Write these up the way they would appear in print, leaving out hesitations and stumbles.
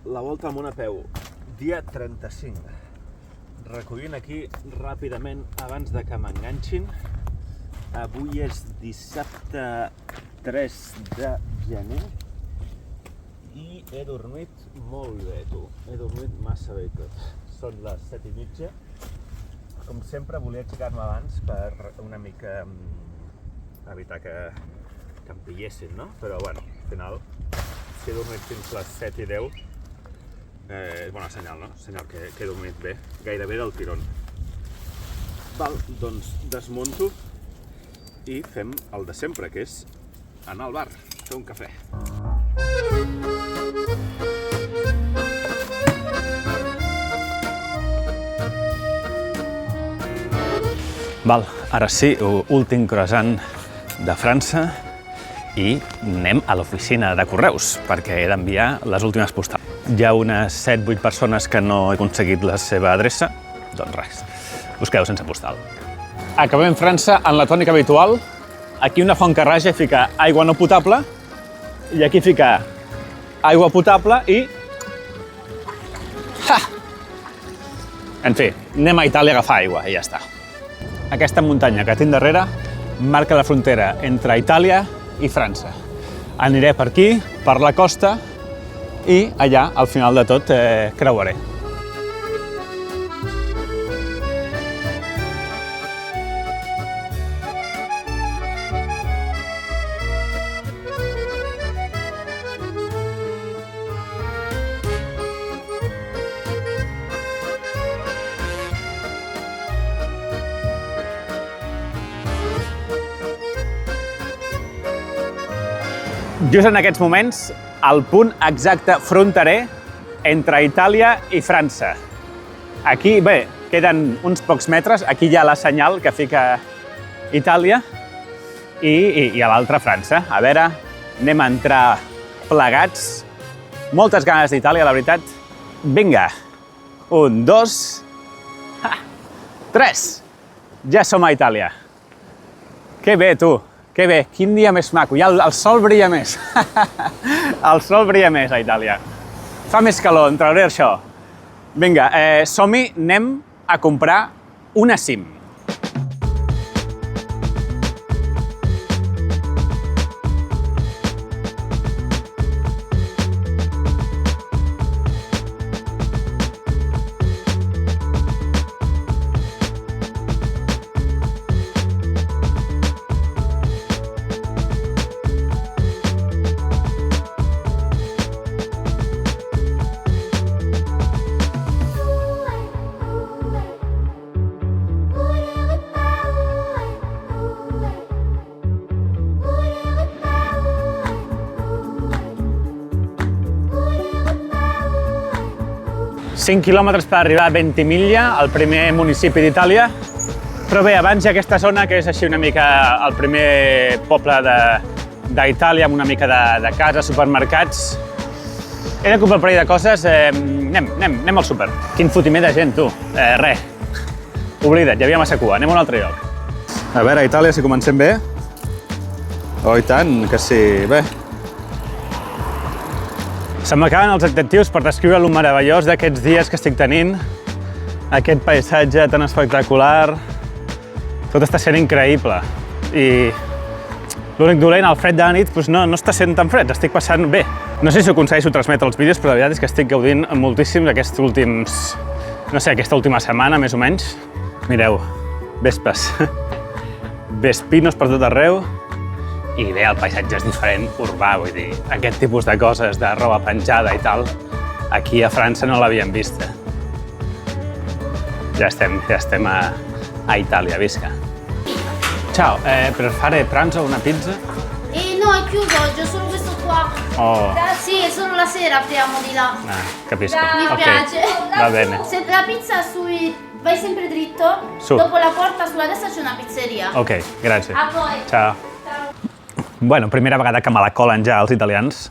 la volta al món a peu, dia 35. Recollint aquí ràpidament abans de que m'enganxin. Avui és dissabte 3 de gener i he dormit molt bé, tu. He dormit massa bé tot. Són les 7:30. Com sempre, volia aixecar-me abans per una mica evitar que em pillessin, no? Però, bueno, al final, si he dormit fins les 7:10, és bona senyal, no? Senyal que he dormit bé, gairebé del tirón. Val, doncs desmunto i fem el de sempre, que és anar al bar, fer un cafè. Val, ara sí, últim croissant de França i anem a l'oficina de correus perquè he d'enviar les últimes postals. Hi ha unes 7-8 persones que no he aconseguit la seva adreça, doncs res, us quedeu sense postal. Acabem França en la tònica habitual. Aquí una font que raja i fica aigua no potable i aquí fica aigua potable i... Ha! En fi, anem a Itàlia a agafar aigua i ja està. Aquesta muntanya que tinc darrere marca la frontera entre Itàlia i França. Aniré per aquí, per la costa, i allà, al final de tot, creuaré. Just en aquests moments, el punt exacte fronterer entre Itàlia i França. Aquí, bé, queden uns pocs metres, aquí hi ha la senyal que fica Itàlia i a l'altra França. A veure, anem a entrar plegats. Moltes ganes d'Itàlia, la veritat. Vinga, 1, 2, 3. Ja som a Itàlia. Que bé, tu. Que bé, quin dia més maco. Ja el sol brilla més. El sol brilla més a Itàlia. Fa més calor, em trauré això. Vinga, som-hi, anem a comprar una SIM. Cinc quilòmetres per arribar a Ventimiglia, el primer municipi d'Itàlia. Però bé, abans hi ha aquesta zona que és així una mica el primer poble d'Itàlia, amb una mica de cases, supermercats. He de comprar un parell de coses. Anem al súper. Quin fotimer de gent, tu. Res. Oblida't, hi havia massa cua. Anem a un altre lloc. A veure, a Itàlia, si comencem bé. Oh, i tant, que sí. Bé. Se m'acaben els adjectius per descriure lo meravellós d'aquests dies que estic tenint. Aquest paisatge tan espectacular. Tot està sent increïble. I l'únic dolent, el fred de la nit, no està sent tan fred, estic passant bé. No sé si ho aconsegueixo transmetre els vídeos, però la veritat és que estic gaudint moltíssim d'aquests últims... no sé, aquesta última setmana, més o menys. Mireu, vespes. Vespinos per tot arreu. I bé, el paisatge és diferent, urbà, vull dir, aquest tipus de coses, de roba penjada i tal, aquí a França no l'havíem vista. Ja estem a Itàlia, visca. Ciao, per fare pranzo una pizza? No, è chiuso oggi, ho solo questo qua. Oh. Sì, è solo la sera apriamo di là. Capisco. Mi Ok, piace. va bene. Se la pizza vai sempre dritto, Su. dopo la porta sulla destra c'è una pizzeria. Ok, gràcies. A voi. Ciao. Bueno, primera vegada que me la colen ja els italians.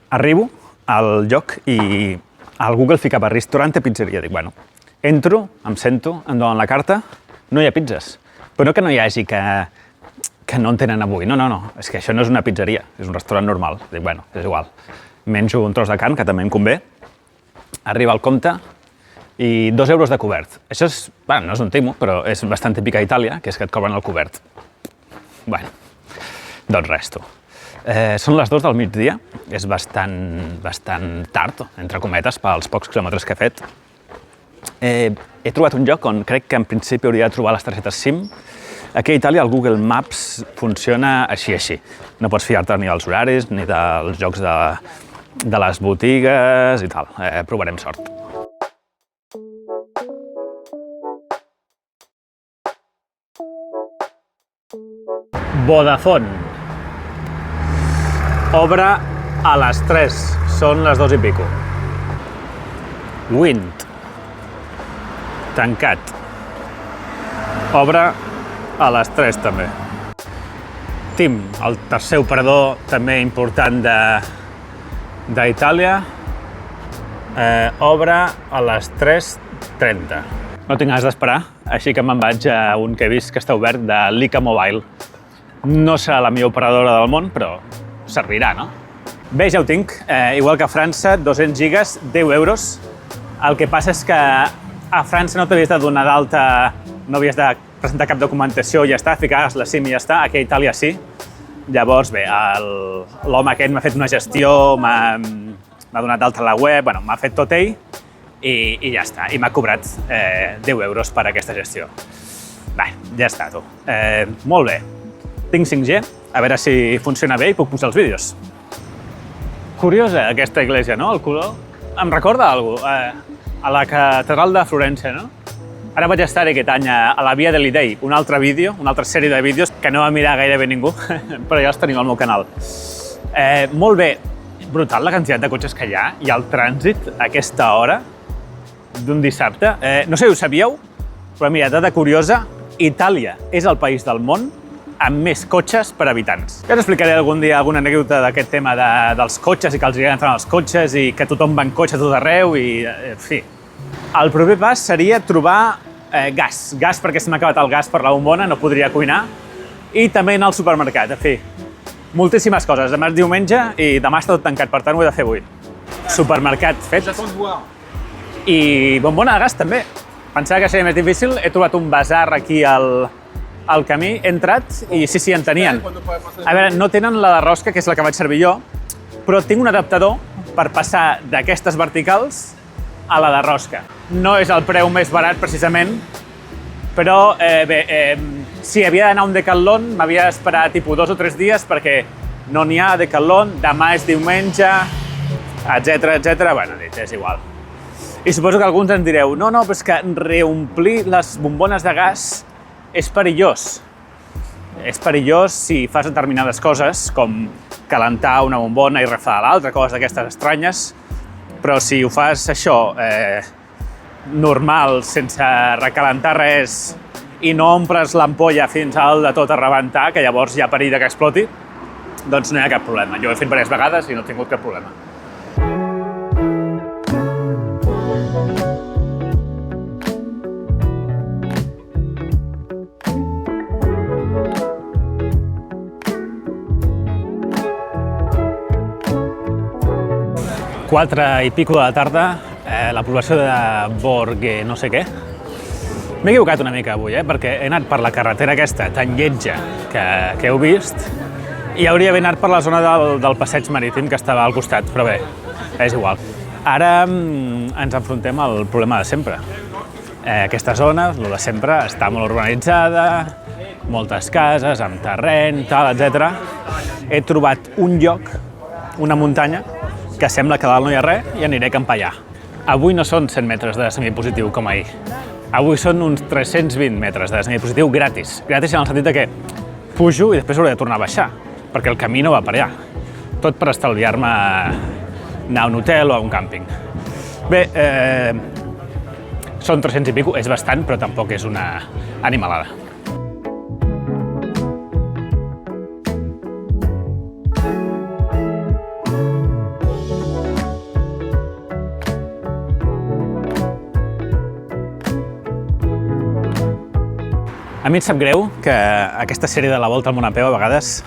Arribo al lloc i al Google ficava ristorante pizzeria. Dic, bueno, entro, em sento, em donen la carta, no hi ha pizzas. Però no que no hi hagi que no en tenen avui. No, és que això no és una pizzeria, és un restaurant normal. Dic, bueno, és igual. menjo un tros de carn, que també em convé, arriba al compte i 2 euros de cobert. Això és, bueno, no és un timo, però és bastant típic a Itàlia, que és que et cobren el cobert. Bueno, doncs res, tu. Són les 2 del migdia, és bastant tard, entre cometes, pels pocs quilòmetres que he fet. He trobat un lloc on crec que en principi hauria de trobar les targetes SIM. Aquí a Itàlia el Google Maps funciona així. No pots fiar-te ni dels horaris ni dels llocs de les botigues i tal. Provarem sort. Vodafone. Obre a les 3, són les 2 i pico. Wind. Tancat. Obre a les 3 també. TIM, el tercer operador també important d'Itàlia, obre a les 3:30. No tinc ganes d'esperar, així que me'n vaig a un que he vist que està obert de Lyca Mobile. No serà la millor operadora del món, però servirà, no? Bé, ja ho tinc. Igual que a França, 200 gigas, 10 euros. El que passa és que a França no t'havies de donar d'alta, no havies de presentar cap documentació i ja està, ficaves la SIM i ja està. Aquí a Itàlia sí. Llavors, bé, l'home aquest m'ha fet una gestió, m'ha donat d'alta a la web, bueno, m'ha fet tot ell i ja està. I m'ha cobrat 10 euros per aquesta gestió. Bé, ja està, tu. Molt bé. Tinc 5G, a veure si funciona bé i puc posar els vídeos. Curiosa aquesta església, no? El color em recorda alguna cosa, a la catedral de Florència, no? Ara vaig estar-hi aquest any a la Via dei Dei, un altre vídeo, una altra sèrie de vídeos que no va mirar gairebé ningú, però ja els teniu al meu canal. Molt bé, brutal la quantitat de cotxes que hi ha i el trànsit a aquesta hora d'un dissabte. No sé si ho sabíeu, però mira, dada curiosa, Itàlia és el país del món amb més cotxes per habitants. Ja us explicaré algun dia alguna anècdota d'aquest tema dels cotxes i que els agrada entrar als cotxes i que tothom va en cotxe a tot arreu i, en fi. El proper pas seria trobar gas. Gas perquè se m'ha acabat el gas per la bombona, no podria cuinar. I també anar al supermercat, en fi. Moltíssimes coses. Demà és diumenge i demà està tot tancat, per tant ho he de fer avui. Supermercat fet. I bombona de gas també. Pensava que seria més difícil. He trobat un basar aquí al camí, he entrat i sí, en tenien. A veure, no tenen la de rosca, que és la que vaig servir jo, però tinc un adaptador per passar d'aquestes verticals a la de rosca. No és el preu més barat, precisament, però si havia d'anar a un Decathlon, m'havia d'esperar tipus 2 o 3 dies perquè no n'hi ha a Decathlon, demà és diumenge, etc. Bueno, és igual. I suposo que alguns ens direu, no, però és que reomplir les bombones de gas és perillós. És perillós si fas determinades coses, com calentar una bombona i refredar l'altra, coses d'aquestes estranyes, però si ho fas això normal, sense recalentar res, i no omples l'ampolla fins al de tot a rebentar, que llavors hi ha perill que exploti, doncs no hi ha cap problema. Jo ho he fet diverses vegades i no he tingut cap problema. Quatre i pico de la tarda, la població de Borghe no sé què. M'he equivocat una mica avui, perquè he anat per la carretera aquesta tan lletja que heu vist i hauria d'haver anat per la zona del passeig marítim que estava al costat, però bé, és igual. Ara ens enfrontem al problema de sempre. Aquesta zona, el de sempre, està molt urbanitzada, moltes cases, amb terreny, tal, etc. He trobat un lloc, una muntanya, que sembla que dalt no hi ha res i aniré a acampar allà. Avui no són 100 metres de semipositiu com ahir. Avui són uns 320 metres de semipositiu gratis. Gratis en el sentit que pujo i després hauré de tornar a baixar, perquè el camí no va per allà. Tot per estalviar-me anar a un hotel o a un càmping. Bé, són 300 i pico, és bastant, però tampoc és una animalada. A mi em sap greu que aquesta sèrie de la volta al món a peu a vegades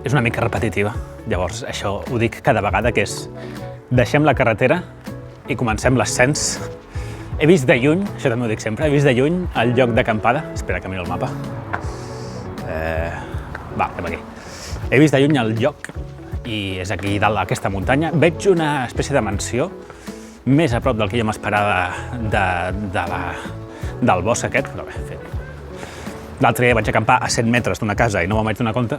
és una mica repetitiva. Llavors, això ho dic cada vegada, que és deixem la carretera i comencem l'ascens. He vist de lluny, això també ho dic sempre, he vist de lluny el lloc d'acampada. Espera que miro el mapa. Va, anem aquí. He vist de lluny el lloc i és aquí dalt d'aquesta muntanya. Veig una espècie de mansió més a prop del que jo m'esperava del bosc aquest, però bé, en fi. L'altre dia vaig acampar a 100 metres d'una casa i no me'n vaig donar compte.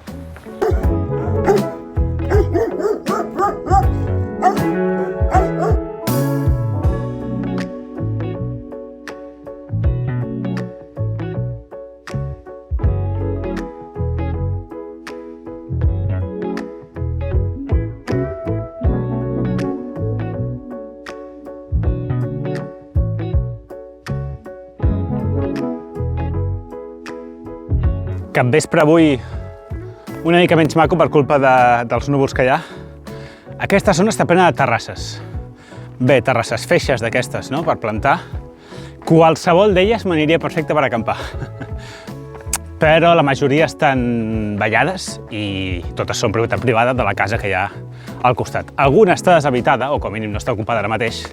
Capvespre avui una mica menys maco per culpa dels núvols que hi ha. Aquesta zona està plena de terrasses. Bé, terrasses feixes d'aquestes, no?, per plantar. Qualsevol d'elles m'aniria perfecte per acampar. Però la majoria estan vallades i totes són propietat privada de la casa que hi ha al costat. Alguna està deshabitada, o com a mínim no està ocupada ara mateix,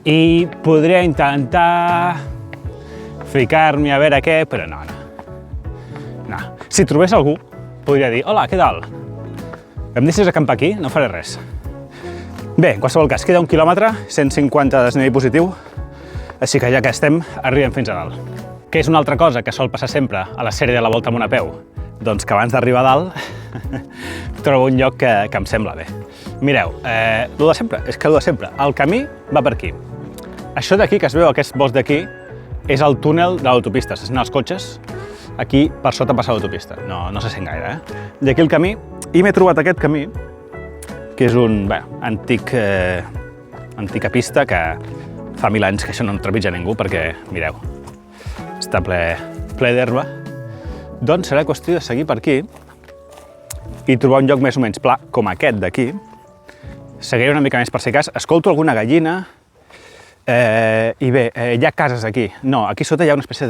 i podria intentar ficar-m'hi a veure què, però no. Si trobés algú, podria dir: hola, què tal? Em deixes acampar aquí? No faré res. Bé, en qualsevol cas, queda 1 quilòmetre, 150 de desnivell positiu, així que ja que estem, arribem fins a dalt. Què és una altra cosa que sol passar sempre a la sèrie de la Volta a Món a peu? Doncs que abans d'arribar a dalt trobo un lloc que em sembla bé. Mireu, lo de sempre, és que lo de sempre. El camí va per aquí. Això d'aquí, que es veu, aquest bosc d'aquí, és el túnel de l'autopista. Se sent els cotxes. Aquí per sota passa l'autopista, no se sent gaire, I aquí el camí, i m'he trobat aquest camí, que és un, antica pista que fa 1000 anys que això no trepitja ningú, perquè, mireu, està ple d'herba. Doncs serà qüestió de seguir per aquí i trobar un lloc més o menys pla, com aquest d'aquí. Seguiré una mica més per si cas, escolto alguna gallina, i bé, hi ha cases aquí. No, aquí sota hi ha una espècie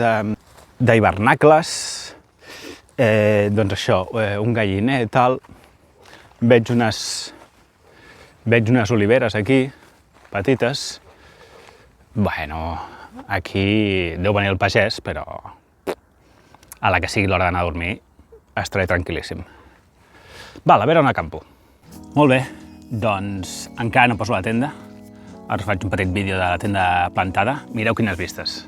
d'hivernacles, doncs això, un galliner, tal. Veig unes oliveres aquí, petites. Bueno, aquí deu venir el pagès, però a la que sigui l'hora d'anar a dormir estaré tranquil·líssim. Val, a veure on acampo. Molt bé, doncs encara no poso la tenda. Ara us faig un petit vídeo de la tenda plantada. Mireu quines vistes.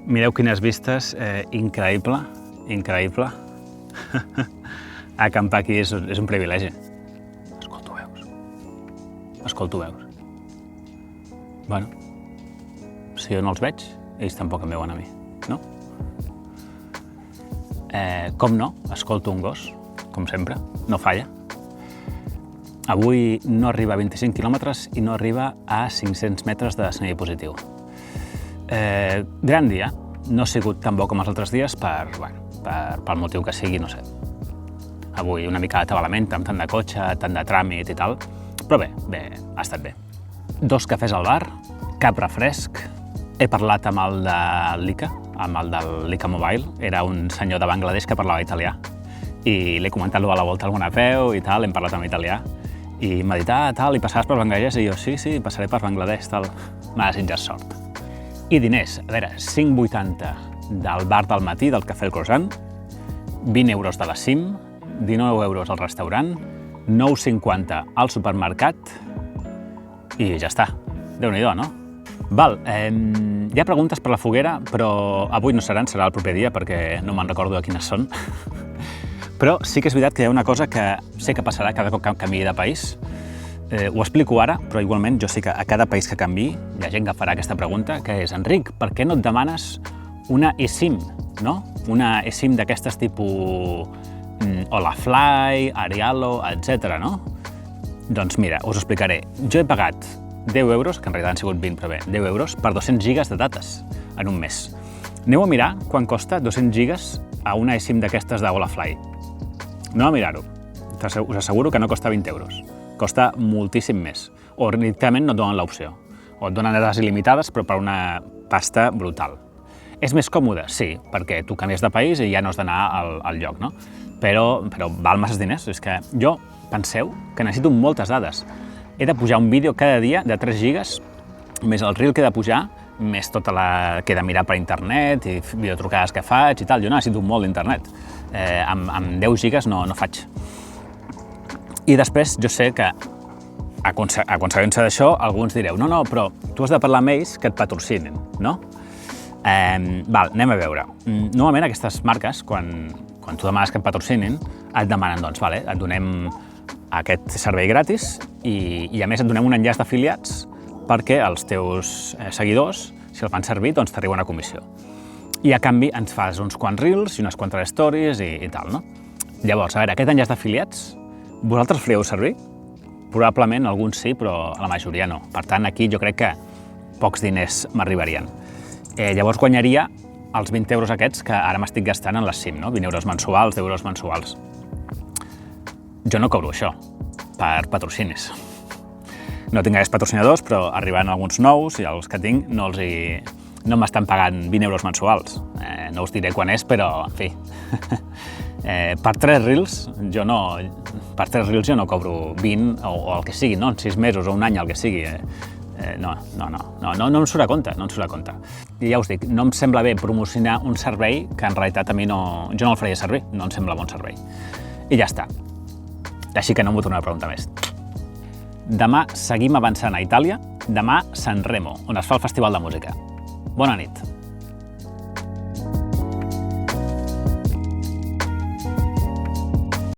Mireu quines vistes, increïble, increïble. Acampar aquí és un privilegi. Escolto veus. Escolto veus. Bueno, si jo no els veig, ells tampoc em veuen a mi, no? Com no, escolto un gos, com sempre, no falla. Avui no arriba a 25 quilòmetres i no arriba a 500 metres de desnivell positiu. Gran dia, no ha sigut tan bo com els altres dies pel motiu que sigui, no sé. Avui una mica d'atabalament, amb tant de cotxe, tant de tràmit i tal, però bé, ha estat bé. 2 cafès al bar, cap refresc, he parlat amb el de l'ICA, amb el del l'ICA Mobile, era un senyor de Bangladesh que parlava italià, i l'he comentat lo de la volta alguna peu i tal, hem parlat en italià, i m'ha dit, tal, i passaves per Bangladesh? I jo, sí, passaré per Bangladesh, tal. M'ha desitjat sort. I diners, a veure, 5,80 del bar del matí, del Cafè El Croissant, 20 euros de la CIM, 19 euros al restaurant, 9,50 al supermercat i ja està. Déu-n'hi-do, no? Val, hi ha preguntes per la foguera, però avui no seran, serà el proper dia perquè no me'n recordo de quines són. Però sí que és veritat que hi ha una cosa que sé que passarà cada cop que canviï de país. Ho explico ara, però igualment jo sé que a cada país que canviï hi ha gent que farà aquesta pregunta, que és: Enric, per què no et demanes una eSIM, no? Una eSIM d'aquestes tipus Holafly, Arialo, etc, no? Doncs mira, us ho explicaré. Jo he pagat 10 euros, que en realitat han sigut 20, però bé, 10 euros per 200 gigas de dates en un mes. Aneu a mirar quan costa 200 gigas a una eSIM d'aquestes de Holafly. Aneu a mirar-ho. Us asseguro que no costa 20 euros. Costa moltíssim més. O directament no et donen l'opció. O et donen dades il·limitades, però per una pasta brutal. És més còmode? Sí, perquè tu canvies de país i ja no has d'anar al lloc, no? però val masses diners. És que jo, penseu que necessito moltes dades. He de pujar un vídeo cada dia de 3 gigas, més el reel que he de pujar, més tota la que he de mirar per internet i videotrucades que faig i tal. Jo necessito molt d'internet. Amb 10 gigas no faig. I després jo sé que a conseqüència d'això alguns direu no, però tu has de parlar amb ells que et patrocinin, no? Anem a veure. Normalment aquestes marques, quan tu demanes que et patrocinin, et demanen, doncs, et donem aquest servei gratis i a més et donem un enllaç d'afiliats perquè els teus seguidors, si el fan servir, doncs t'arriba una comissió. I a canvi ens fas uns quants reels i unes quantes stories i tal, no? Llavors, a veure, aquest enllaç d'afiliats, vosaltres el faríeu servir? Probablement alguns sí, però la majoria no. Per tant, aquí jo crec que pocs diners m'arribarien. Llavors guanyaria els 20 euros aquests que ara m'estic gastant en la SIM, no? 20 euros mensuals, 10 euros mensuals. Jo no cobro això per patrocinis. No tinc gaires patrocinadors, però arriben alguns nous i els que tinc no m'estan pagant 20 euros mensuals. No us diré quan és, però, en fi, per 3 reels jo no cobro 20 o el que sigui, no? En 6 mesos o un any, el que sigui. No em surt a compte, I ja us dic, no em sembla bé promocionar un servei que en realitat a mi jo no el faria servir, no em sembla bon servei. I ja està. Així que no m'ho tornaré a preguntar més. Demà seguim avançant a Itàlia, demà Sanremo, on es fa el Festival de Música. Bona nit.